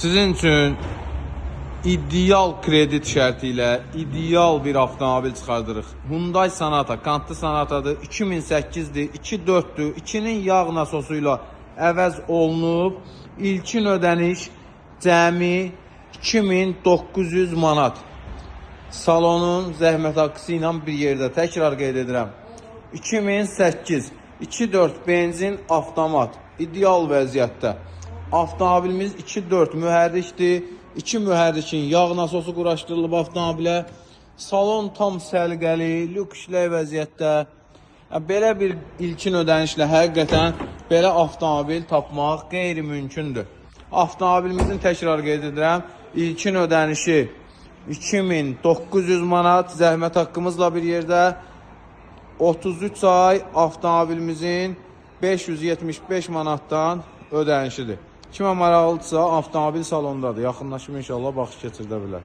Sizin üçün ideal kredit şərti ilə ideal bir avtomobil çıxardırıq. Hyundai Sonata, kantlı Sonatadır, 2008-dir, 2.4-dür, 2-nin yağ nasosu ilə əvəz olunub. İlkin ödəniş cəmi 2900 manat. Salonun zəhmət haqqısı ilə bir yerdə, təkrar qeyd edirəm. 2008, 2.4 benzin avtomat, ideal vəziyyətdə. Avtomobilimiz 2.4 mühərrikdir. 2 mühərrikin yağ nasosu quraşdırılıb avtomobilə. Salon tam səliqəli, lüksli vəziyyətdə. Belə bir ilkin ödənişlə həqiqətən belə avtomobil tapmaq qeyri-mümkündür. Avtomobilimizin təkrar qeyd edirəm, ilkin ödənişi 2900 manat, zəhmət haqqımızla bir yerdə. 33 ay avtomobilimizin 575 manatdan ödənişidir. Kimə maraqlıdırsa avtomobil salondadır. Yaxınlaşıb inşallah baxış keçirdə bilər.